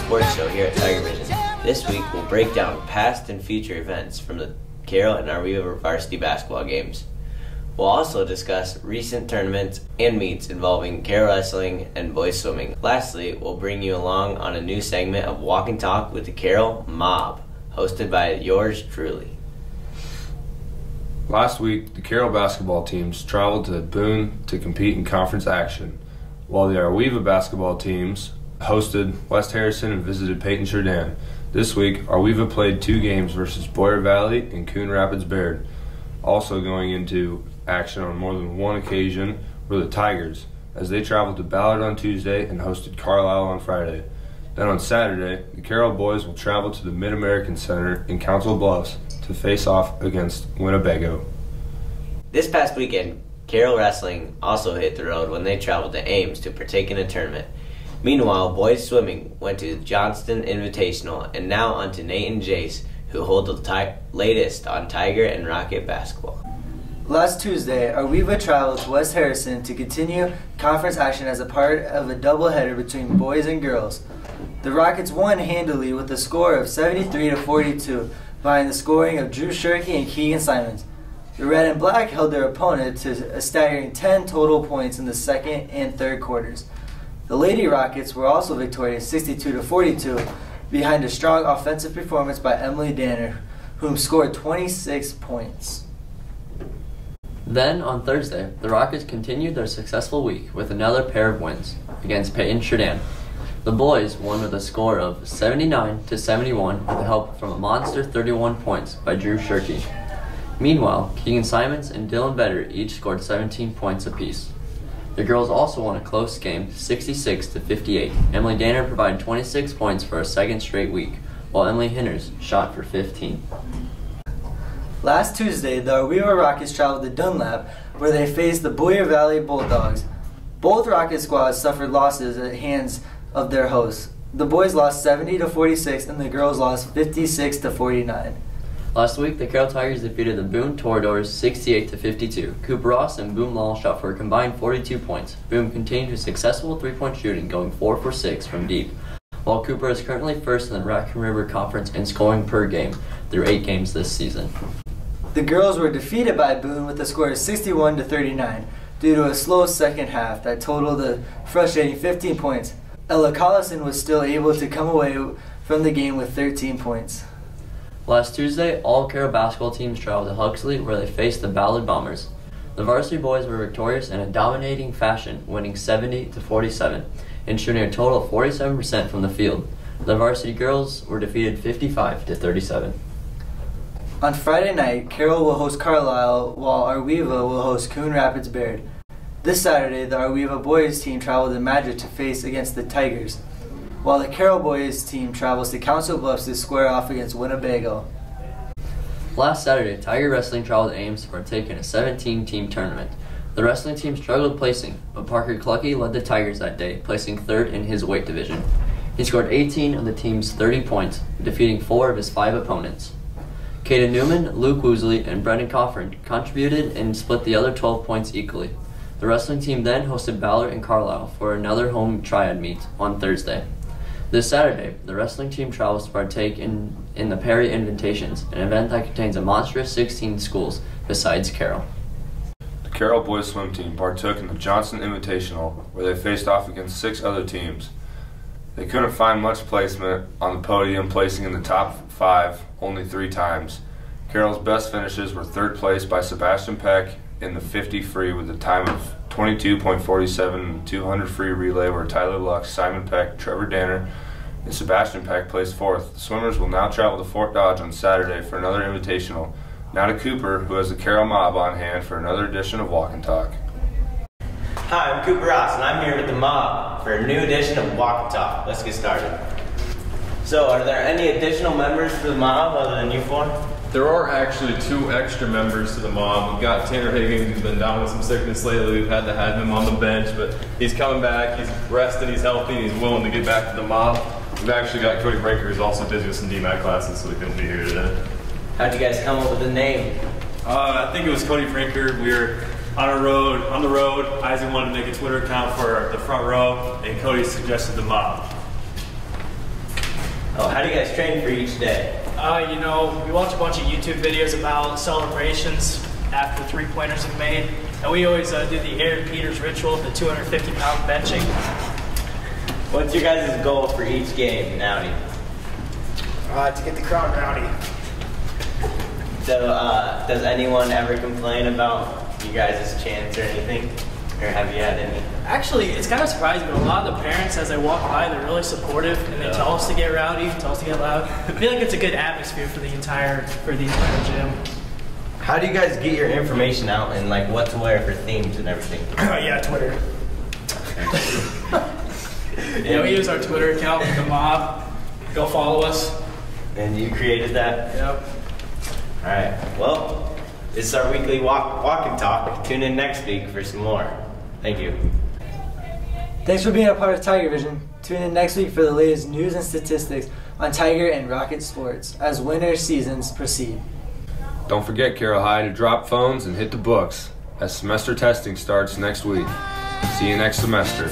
sports show here at Tiger Vision. This week we'll break down past and future events from the Carroll and Arweva varsity basketball games. We'll also discuss recent tournaments and meets involving Carroll wrestling and boys swimming. Lastly, we'll bring you along on a new segment of Walk and Talk with the Carroll Mob, hosted by yours truly. Last week, the Carroll basketball teams traveled to Boone to compete in conference action, while the Arweva basketball teams hosted West Harrison and visited Peyton Jourdan. This week, Arweva played 2 games versus Boyer Valley and Coon Rapids Baird. Also going into action on more than one occasion were the Tigers, as they traveled to Ballard on Tuesday and hosted Carlisle on Friday. Then on Saturday, the Carroll boys will travel to the Mid-American Center in Council Bluffs to face off against Winnebago. This past weekend, Carroll wrestling also hit the road when they traveled to Ames to partake in a tournament. Meanwhile, boys swimming went to Johnston Invitational, and now on to Nate and Jace, who hold the latest on Tiger and Rocket basketball. Last Tuesday, Arweva traveled to West Harrison to continue conference action as a part of a doubleheader between boys and girls. The Rockets won handily with a score of 73-42 behind the scoring of Drew Shirky and Keegan Simons. The Red and Black held their opponent to a staggering 10 total points in the second and third quarters. The Lady Rockets were also victorious 62-42 behind a strong offensive performance by Emily Danner, whom scored 26 points. Then, on Thursday, the Rockets continued their successful week with another pair of wins against Peyton Jourdan. The boys won with a score of 79-71 with the help from a monster 31 points by Drew Shirky. Meanwhile, Keegan Simons and Dylan Vedder each scored 17 points apiece. The girls also won a close game, 66-58. Emily Danner provided 26 points for a second straight week, while Emily Hinders shot for 15. Last Tuesday, the Arweva Rockets traveled to Dunlap, where they faced the Boyer Valley Bulldogs. Both Rocket squads suffered losses at hands of their hosts. The boys lost 70-46 and the girls lost 56-49. Last week, the Carroll Tigers defeated the Boone Toreadors 68-52. Cooper Ross and Boone Law shot for a combined 42 points. Boone continued his successful three-point shooting, going 4 for 6 from deep, while Cooper is currently first in the Raccoon River Conference in scoring per game through 8 games this season. The girls were defeated by Boone with a score of 61-39 due to a slow second half that totaled a frustrating 15 points. Ella Collison was still able to come away from the game with 13 points. Last Tuesday, all Carroll basketball teams traveled to Huxley, where they faced the Ballard Bombers. The varsity boys were victorious in a dominating fashion, winning 70-47 and shooting a total of 47% from the field. The varsity girls were defeated 55-37. On Friday night, Carroll will host Carlisle, while Arweva will host Coon Rapids Baird. This Saturday, the Arweva boys team traveled to Madrid to face against the Tigers, while the Carroll boys team travels to Council Bluffs to square off against Winnebago. Last Saturday, Tiger Wrestling traveled to Ames to partake in a 17-team tournament. The wrestling team struggled placing, but Parker Clucky led the Tigers that day, placing 3rd in his weight division. He scored 18 of the team's 30 points, defeating 4 of his 5 opponents. Kaden Newman, Luke Woosley, and Brendan Coffrin contributed and split the other 12 points equally. The wrestling team then hosted Ballard and Carlisle for another home triad meet on Thursday. This Saturday, the wrestling team travels to partake in the Perry Invitations, an event that contains a monstrous 16 schools besides Carroll. The Carroll boys swim team partook in the Johnson Invitational, where they faced off against 6 other teams. They couldn't find much placement on the podium, placing in the top 5 only 3 times. Carroll's best finishes were 3rd place by Sebastian Peck in the 50 free with a time of 22.47 and 200 free relay where Tyler Lux, Simon Peck, Trevor Danner, and Sebastian Peck placed 4th. The swimmers will now travel to Fort Dodge on Saturday for another invitational. Now to Cooper, who has the Carroll Mob on hand for another edition of Walk and Talk. Hi, I'm Cooper Ross, and I'm here with the Mob for a new edition of Walk and Talk. Let's get started. So, are there any additional members to the Mob other than you 4? There are actually 2 extra members to the Mob. We've got Tanner Higgins, who's been down with some sickness lately. We've had to have him on the bench, but he's coming back. He's rested, he's healthy, and he's willing to get back to the Mob. We've actually got Cody Brinker, who's also busy with some DMAC classes, so he couldn't be here today. How'd you guys come up with the name? I think it was Cody Brinker. We were on the road. Isaac wanted to make a Twitter account for the front row, and Cody suggested the Mob. Oh, how do you guys train for each day? We watch a bunch of YouTube videos about celebrations after three-pointers are made. And we always do the Aaron Peters ritual, the 250-pound benching. What's your guys' goal for each game, Nowdy? To get the crowd rowdy. So, does anyone ever complain about you guys' chants or anything? Or have you had any? Actually, it's kind of surprising, but a lot of the parents, as they walk by, they're really supportive, and they tell us to get rowdy, tell us to get loud. I feel like it's a good atmosphere for the entire gym. How do you guys get your information out and like what to wear for themes and everything? Yeah, Twitter. We use our Twitter account, The Mob. Go follow us. And you created that? Yep. All right. Well, this is our weekly walk and talk. Tune in next week for some more. Thank you. Thanks for being a part of Tiger Vision. Tune in next week for the latest news and statistics on Tiger and Rocket sports as winter seasons proceed. Don't forget, Carroll High, to drop phones and hit the books as semester testing starts next week. See you next semester.